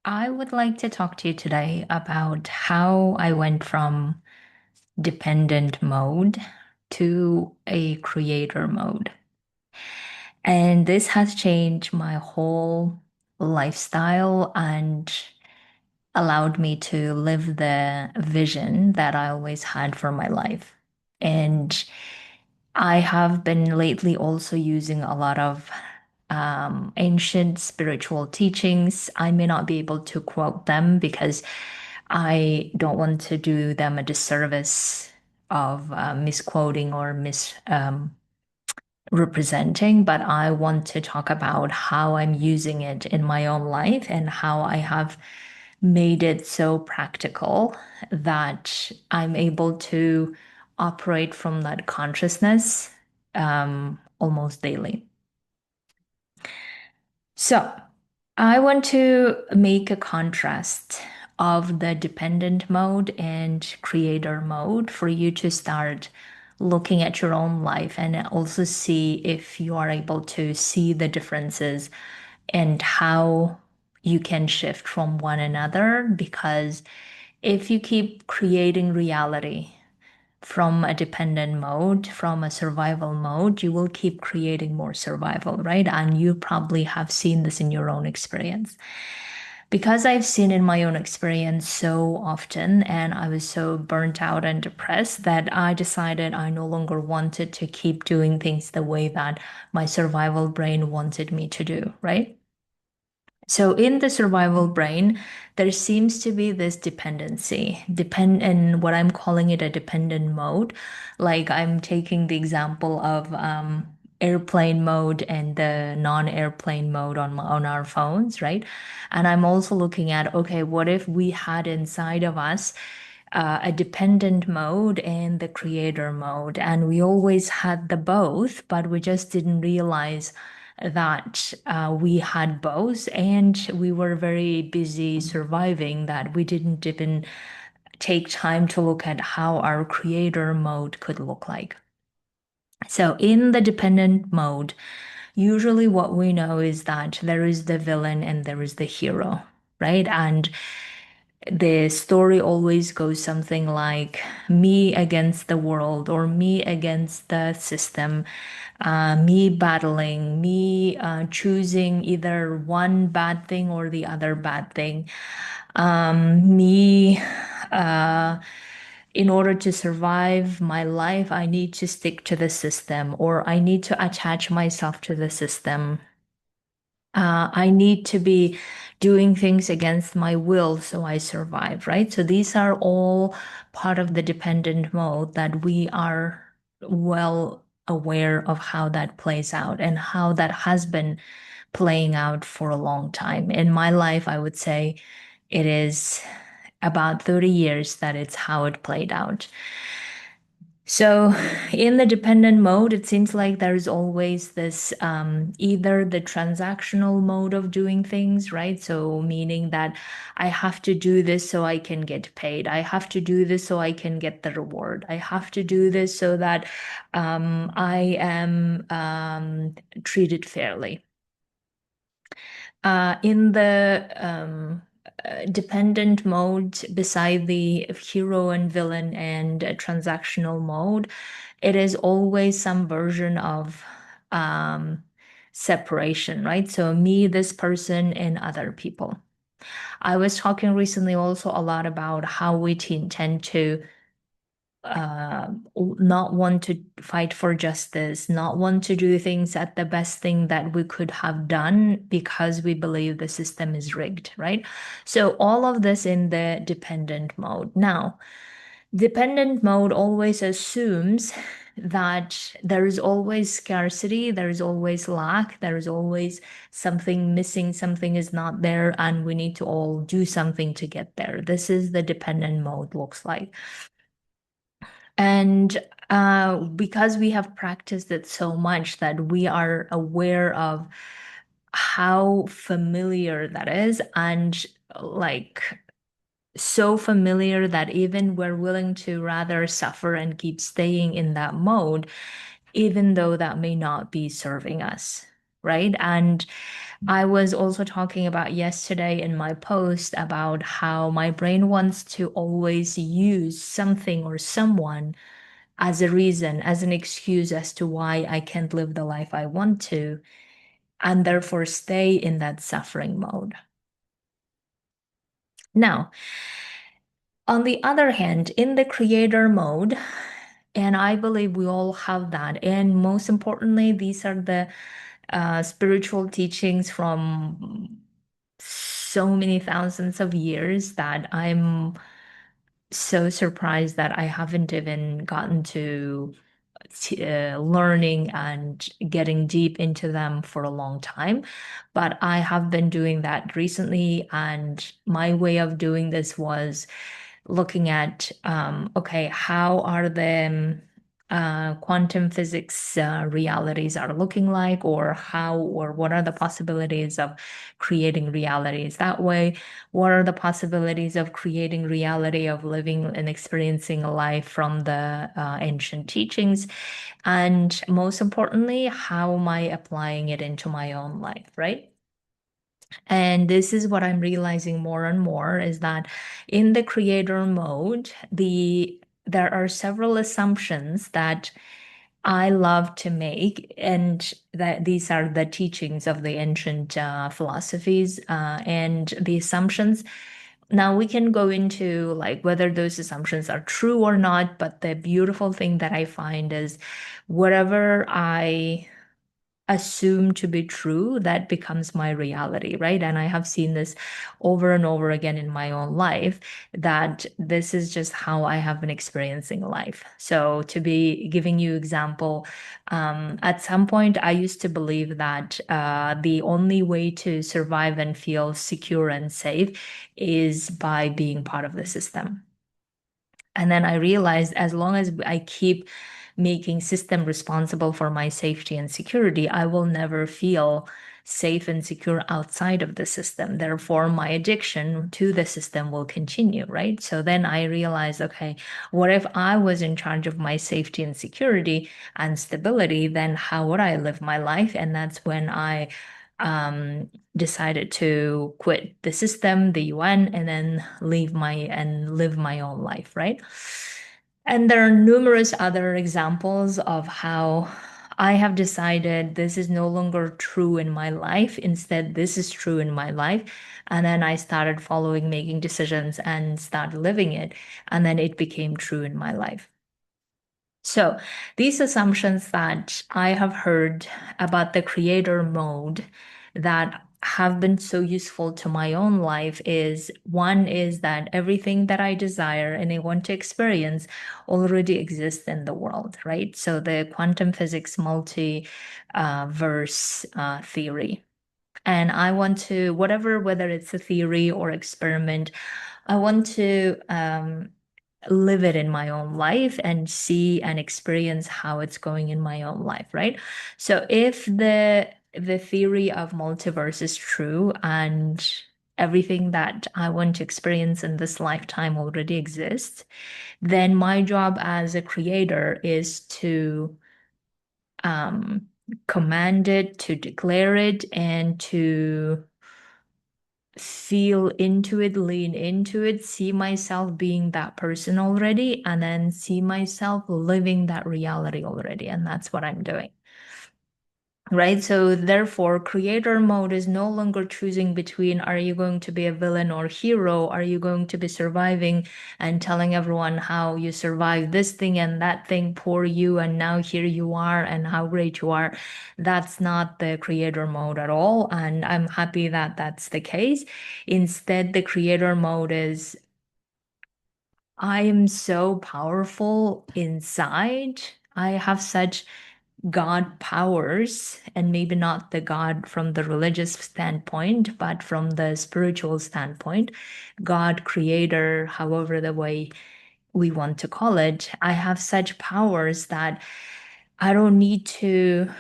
I would like to talk to you today about how I went from dependent mode to a creator mode. And this has changed my whole lifestyle and allowed me to live the vision that I always had for my life. And I have been lately also using a lot of ancient spiritual teachings. I may not be able to quote them because I don't want to do them a disservice of misquoting or misrepresenting, but I want to talk about how I'm using it in my own life and how I have made it so practical that I'm able to operate from that consciousness almost daily. So, I want to make a contrast of the dependent mode and creator mode for you to start looking at your own life and also see if you are able to see the differences and how you can shift from one another. Because if you keep creating reality from a dependent mode, from a survival mode, you will keep creating more survival, right? And you probably have seen this in your own experience. Because I've seen in my own experience so often, and I was so burnt out and depressed that I decided I no longer wanted to keep doing things the way that my survival brain wanted me to do, right? So in the survival brain, there seems to be this dependency, depend in what I'm calling it a dependent mode. Like I'm taking the example of airplane mode and the non-airplane mode on our phones, right? And I'm also looking at, okay, what if we had inside of us a dependent mode and the creator mode, and we always had the both, but we just didn't realize that we had both, and we were very busy surviving that we didn't even take time to look at how our creator mode could look like. So, in the dependent mode, usually what we know is that there is the villain and there is the hero, right? And the story always goes something like me against the world or me against the system, me battling, me choosing either one bad thing or the other bad thing, me. Uh, in order to survive my life, I need to stick to the system or I need to attach myself to the system. I need to be doing things against my will so I survive, right? So these are all part of the dependent mode that we are well aware of how that plays out and how that has been playing out for a long time. In my life, I would say it is about 30 years that it's how it played out. So, in the dependent mode, it seems like there's always this either the transactional mode of doing things, right? So, meaning that I have to do this so I can get paid. I have to do this so I can get the reward. I have to do this so that I am treated fairly. In the dependent mode, beside the hero and villain and transactional mode, it is always some version of um, separation, right? So, me, this person, and other people. I was talking recently also a lot about how we tend to uh, not want to fight for justice, not want to do things at the best thing that we could have done because we believe the system is rigged, right? So all of this in the dependent mode. Now, dependent mode always assumes that there is always scarcity, there is always lack, there is always something missing, something is not there, and we need to all do something to get there. This is the dependent mode looks like. And because we have practiced it so much that we are aware of how familiar that is, and like so familiar that even we're willing to rather suffer and keep staying in that mode, even though that may not be serving us, right? And I was also talking about yesterday in my post about how my brain wants to always use something or someone as a reason, as an excuse as to why I can't live the life I want to, and therefore stay in that suffering mode. Now, on the other hand, in the creator mode, and I believe we all have that, and most importantly, these are the spiritual teachings from so many thousands of years that I'm so surprised that I haven't even gotten to learning and getting deep into them for a long time. But I have been doing that recently, and my way of doing this was looking at okay, how are the quantum physics realities are looking like, or how or what are the possibilities of creating realities that way? What are the possibilities of creating reality of living and experiencing a life from the ancient teachings? And most importantly, how am I applying it into my own life, right? And this is what I'm realizing more and more is that in the creator mode, there are several assumptions that I love to make, and that these are the teachings of the ancient philosophies and the assumptions. Now we can go into like whether those assumptions are true or not, but the beautiful thing that I find is whatever I assume to be true, that becomes my reality, right? And I have seen this over and over again in my own life, that this is just how I have been experiencing life. So to be giving you example, at some point I used to believe that the only way to survive and feel secure and safe is by being part of the system. And then I realized as long as I keep making system responsible for my safety and security, I will never feel safe and secure outside of the system. Therefore, my addiction to the system will continue, right? So then I realized, okay, what if I was in charge of my safety and security and stability? Then how would I live my life? And that's when I decided to quit the system, the UN, and then live my own life, right? And there are numerous other examples of how I have decided this is no longer true in my life. Instead, this is true in my life. And then I started following, making decisions, and started living it. And then it became true in my life. So these assumptions that I have heard about the creator mode that have been so useful to my own life is one is that everything that I desire and I want to experience already exists in the world, right? So the quantum physics multi verse theory. And I want to, whatever, whether it's a theory or experiment, I want to live it in my own life and see and experience how it's going in my own life, right? So if the theory of multiverse is true and everything that I want to experience in this lifetime already exists, then my job as a creator is to um, command it, to declare it, and to feel into it, lean into it, see myself being that person already, and then see myself living that reality already. And that's what I'm doing. Right. So therefore, creator mode is no longer choosing between are you going to be a villain or hero? Are you going to be surviving and telling everyone how you survived this thing and that thing, poor you, and now here you are and how great you are? That's not the creator mode at all. And I'm happy that that's the case. Instead, the creator mode is I am so powerful inside. I have such God powers, and maybe not the God from the religious standpoint, but from the spiritual standpoint, God creator, however the way we want to call it. I have such powers that I don't need to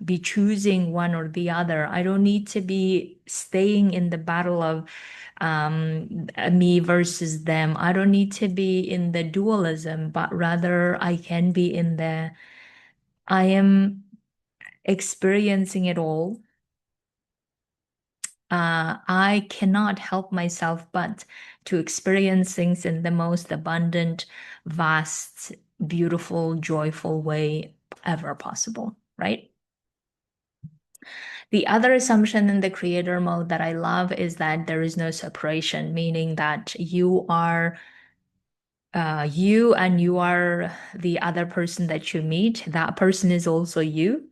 be choosing one or the other. I don't need to be staying in the battle of me versus them. I don't need to be in the dualism, but rather I can be in the I am experiencing it all. I cannot help myself but to experience things in the most abundant, vast, beautiful, joyful way ever possible, right? The other assumption in the creator mode that I love is that there is no separation, meaning that you are you and you are the other person that you meet. That person is also you,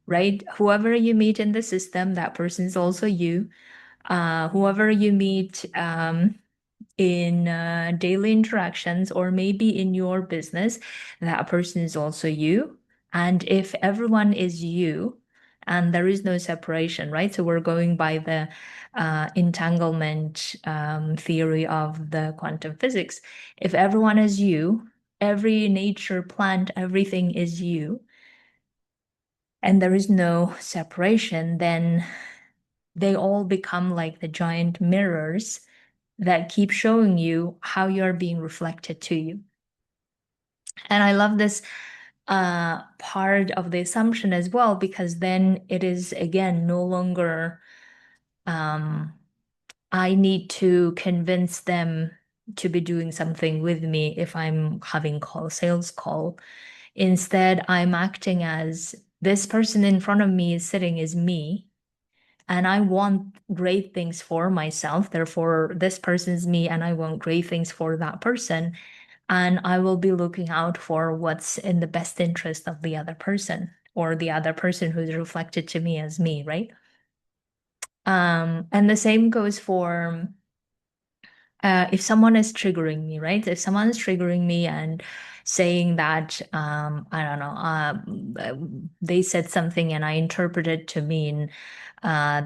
right? Whoever you meet in the system, that person is also you. Whoever you meet in daily interactions or maybe in your business, that person is also you. And if everyone is you and there is no separation, right? So we're going by the entanglement theory of the quantum physics. If everyone is you, every nature, plant, everything is you, and there is no separation, then they all become like the giant mirrors that keep showing you how you're being reflected to you. And I love this part of the assumption as well, because then it is again no longer um, I need to convince them to be doing something with me if I'm having sales call. Instead, I'm acting as this person in front of me is sitting as me, and I want great things for myself. Therefore, this person's me, and I want great things for that person. And I will be looking out for what's in the best interest of the other person or the other person who's reflected to me as me, right? And the same goes for if someone is triggering me, right? If someone is triggering me and saying that, I don't know, they said something and I interpret it to mean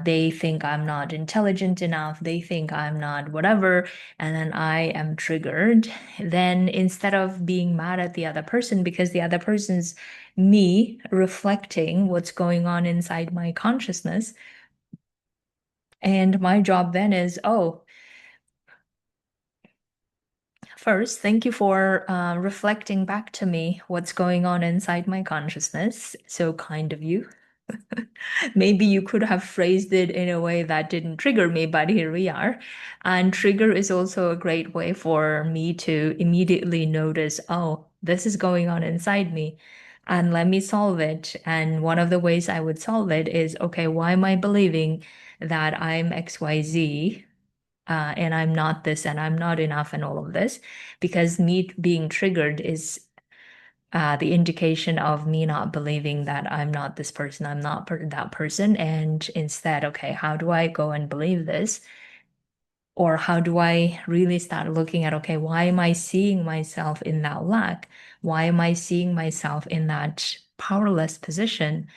they think I'm not intelligent enough, they think I'm not whatever, and then I am triggered, then instead of being mad at the other person because the other person's me reflecting what's going on inside my consciousness, and my job then is, oh, first, thank you for reflecting back to me what's going on inside my consciousness. So kind of you. Maybe you could have phrased it in a way that didn't trigger me, but here we are. And trigger is also a great way for me to immediately notice, oh, this is going on inside me. And let me solve it. And one of the ways I would solve it is, okay, why am I believing that I'm XYZ? And I'm not this and I'm not enough and all of this, because me being triggered is the indication of me not believing that I'm not this person, I'm not that person. And instead, okay, how do I go and believe this? Or how do I really start looking at, okay, why am I seeing myself in that lack? Why am I seeing myself in that powerless position?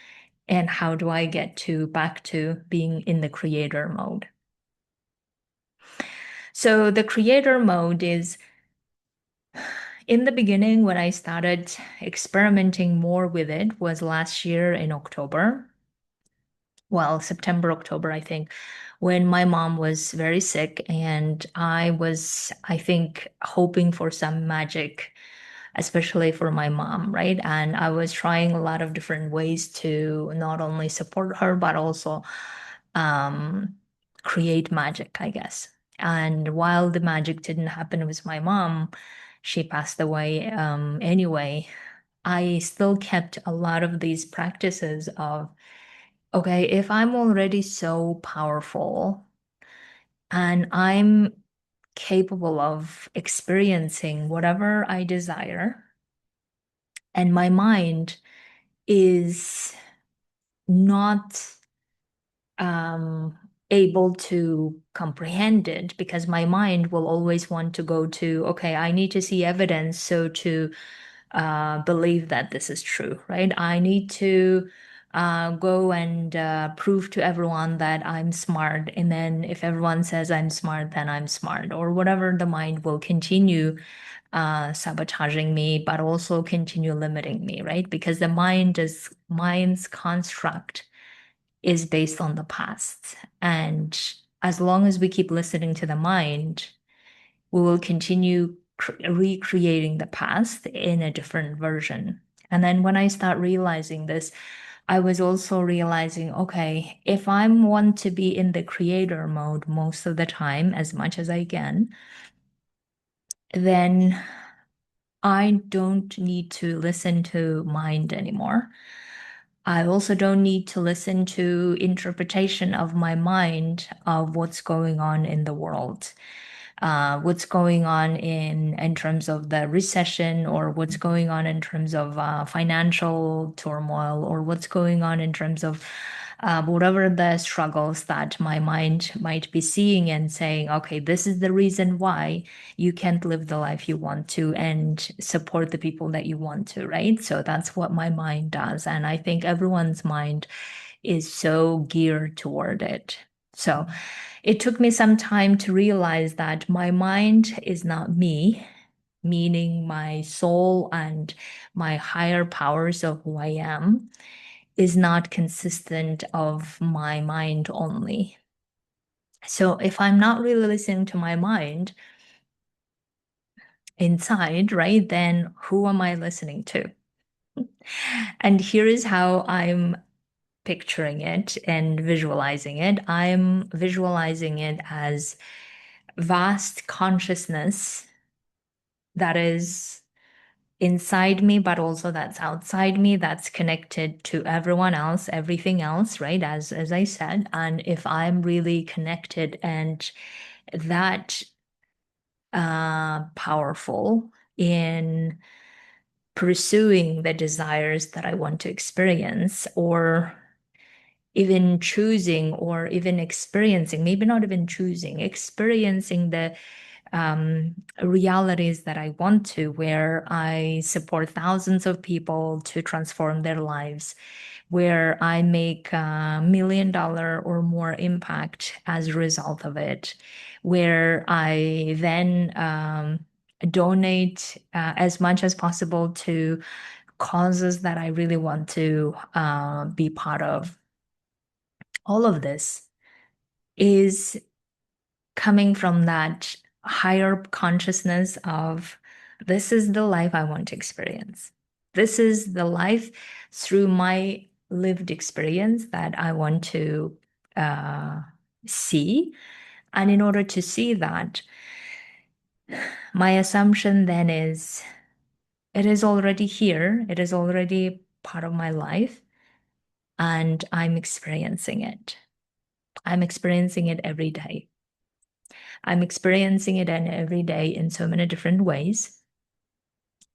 And how do I get to back to being in the creator mode? So the creator mode is in the beginning, when I started experimenting more with it, was last year in October. Well, September, October, I think, when my mom was very sick, and I was, I think, hoping for some magic, especially for my mom, right? And I was trying a lot of different ways to not only support her, but also um, create magic, I guess. And while the magic didn't happen with my mom, she passed away anyway. I still kept a lot of these practices of, okay, if I'm already so powerful and I'm capable of experiencing whatever I desire, and my mind is not um, able to comprehend it because my mind will always want to go to, okay, I need to see evidence so to believe that this is true, right? I need to go and prove to everyone that I'm smart. And then if everyone says I'm smart, then I'm smart, or whatever the mind will continue sabotaging me, but also continue limiting me, right? Because the mind's construct is based on the past. And as long as we keep listening to the mind, we will continue recreating the past in a different version. And then when I start realizing this, I was also realizing, okay, if I want to be in the creator mode most of the time, as much as I can, then I don't need to listen to mind anymore. I also don't need to listen to interpretation of my mind of what's going on in the world, what's going on in terms of the recession, or what's going on in terms of financial turmoil, or what's going on in terms of whatever the struggles that my mind might be seeing and saying, okay, this is the reason why you can't live the life you want to and support the people that you want to, right? So that's what my mind does. And I think everyone's mind is so geared toward it. So it took me some time to realize that my mind is not me, meaning my soul and my higher powers of who I am is not consistent of my mind only. So if I'm not really listening to my mind inside, right, then who am I listening to? And here is how I'm picturing it and visualizing it. I'm visualizing it as vast consciousness that is inside me, but also that's outside me, that's connected to everyone else, everything else, right? As I said. And if I'm really connected and that powerful in pursuing the desires that I want to experience, or even choosing, or even experiencing, maybe not even choosing, experiencing the realities that I want to, where I support thousands of people to transform their lives, where I make $1 million or more impact as a result of it, where I then donate as much as possible to causes that I really want to be part of. All of this is coming from that higher consciousness of this is the life I want to experience. This is the life through my lived experience that I want to uh, see. And in order to see that, my assumption then is it is already here, it is already part of my life, and I'm experiencing it. I'm experiencing it every day. I'm experiencing it in every day in so many different ways.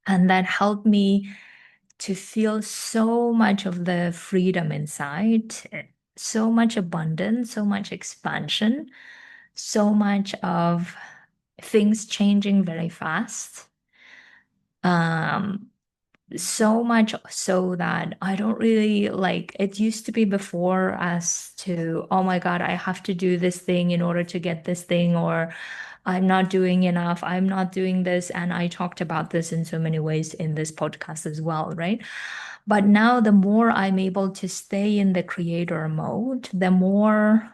And that helped me to feel so much of the freedom inside, so much abundance, so much expansion, so much of things changing very fast. Um, so much so that I don't really like it used to be before as to, oh my God, I have to do this thing in order to get this thing, or I'm not doing enough, I'm not doing this. And I talked about this in so many ways in this podcast as well, right? But now the more I'm able to stay in the creator mode, the more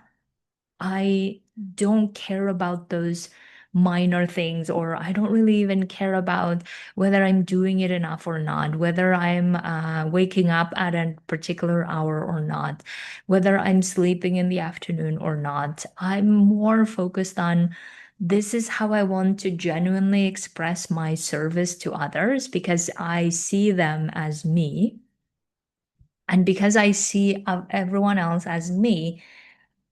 I don't care about those minor things, or I don't really even care about whether I'm doing it enough or not, whether I'm waking up at a particular hour or not, whether I'm sleeping in the afternoon or not. I'm more focused on this is how I want to genuinely express my service to others because I see them as me. And because I see everyone else as me,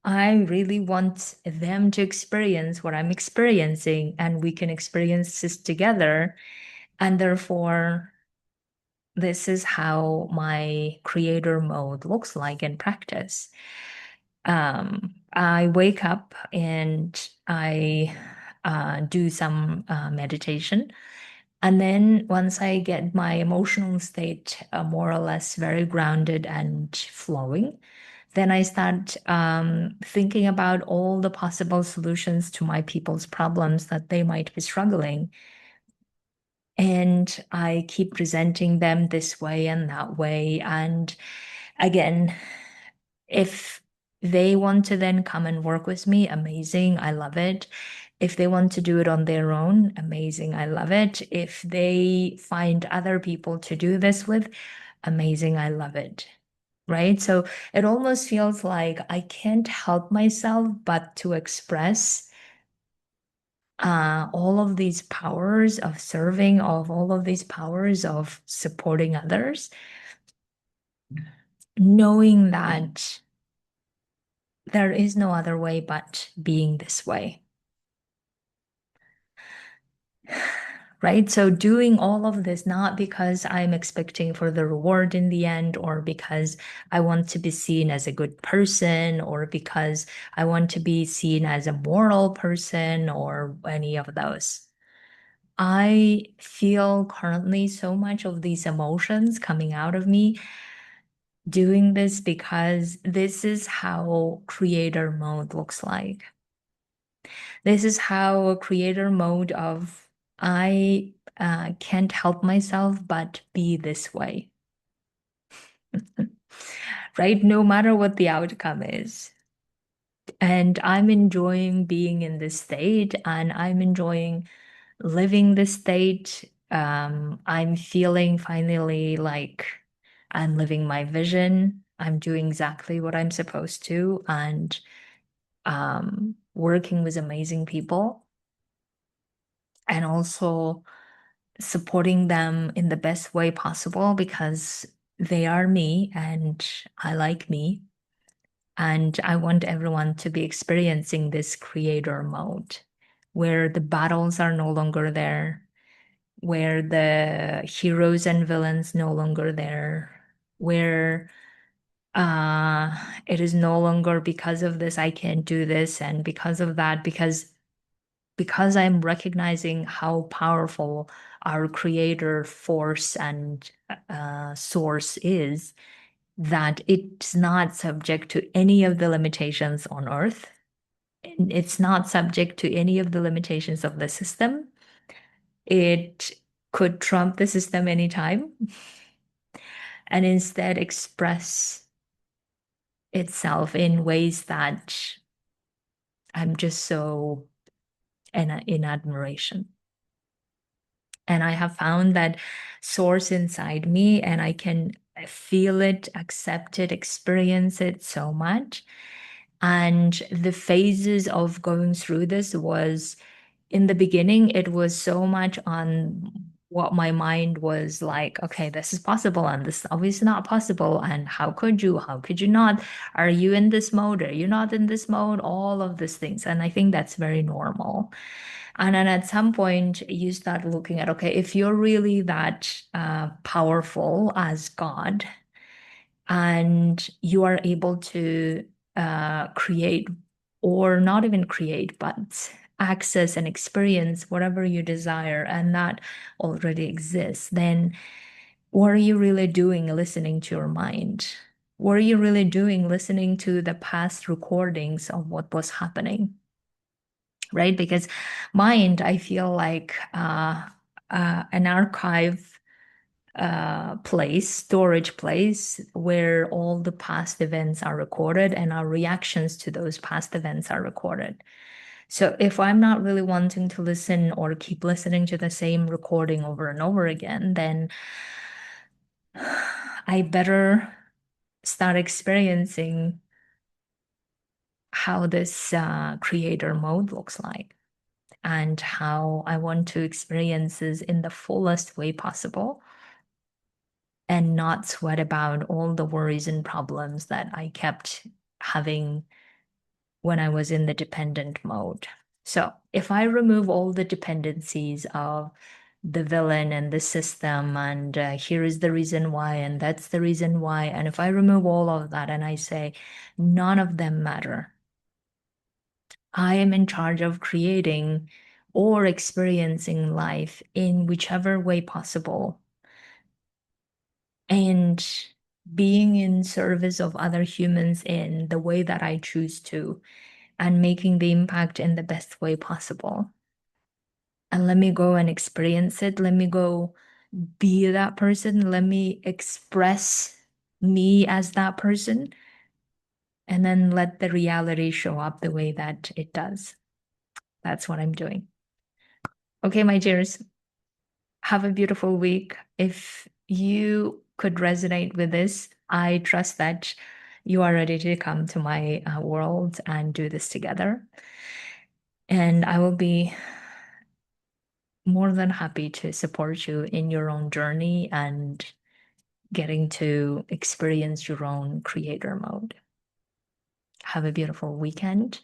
I really want them to experience what I'm experiencing, and we can experience this together. And therefore, this is how my creator mode looks like in practice. I wake up and I do some meditation. And then once I get my emotional state more or less very grounded and flowing, then I start thinking about all the possible solutions to my people's problems that they might be struggling. And I keep presenting them this way and that way. And again, if they want to then come and work with me, amazing. I love it. If they want to do it on their own, amazing. I love it. If they find other people to do this with, amazing. I love it. right? So it almost feels like I can't help myself but to express all of these powers of serving, of all of these powers of supporting others, knowing that there is no other way but being this way. Right? So doing all of this not because I'm expecting for the reward in the end or because I want to be seen as a good person or because I want to be seen as a moral person or any of those. I feel currently so much of these emotions coming out of me doing this because this is how creator mode looks like. This is how a creator mode of I can't help myself but be this way, right? No matter what the outcome is. And I'm enjoying being in this state and I'm enjoying living this state. I'm feeling finally like I'm living my vision. I'm doing exactly what I'm supposed to and working with amazing people and also supporting them in the best way possible because they are me and I like me. And I want everyone to be experiencing this creator mode where the battles are no longer there, where the heroes and villains no longer there, where it is no longer because of this I can't do this and because of that because I'm recognizing how powerful our creator force and source is, that it's not subject to any of the limitations on Earth. It's not subject to any of the limitations of the system. It could trump the system anytime and instead express itself in ways that I'm just so in admiration. And I have found that source inside me, and I can feel it, accept it, experience it so much. And the phases of going through this was in the beginning, it was so much on what my mind was like, okay, this is possible and this is obviously not possible. And how could you? How could you not? Are you in this mode? Are you not in this mode? All of these things. And I think that's very normal. And then at some point, you start looking at, okay, if you're really that powerful as God, and you are able to create, or not even create, but access and experience whatever you desire, and that already exists, then what are you really doing listening to your mind? What are you really doing listening to the past recordings of what was happening? Right? Because mind, I feel like an archive place, storage place, where all the past events are recorded and our reactions to those past events are recorded. So if I'm not really wanting to listen or keep listening to the same recording over and over again, then I better start experiencing how this creator mode looks like and how I want to experience this in the fullest way possible and not sweat about all the worries and problems that I kept having when I was in the dependent mode. So if I remove all the dependencies of the villain and the system, and here is the reason why, and that's the reason why, and if I remove all of that and I say, none of them matter, I am in charge of creating or experiencing life in whichever way possible and being in service of other humans in the way that I choose to and making the impact in the best way possible. And let me go and experience it. Let me go be that person. Let me express me as that person. And then let the reality show up the way that it does. That's what I'm doing. Okay, my dears, have a beautiful week. If you could resonate with this, I trust that you are ready to come to my world and do this together. And I will be more than happy to support you in your own journey and getting to experience your own creator mode. Have a beautiful weekend.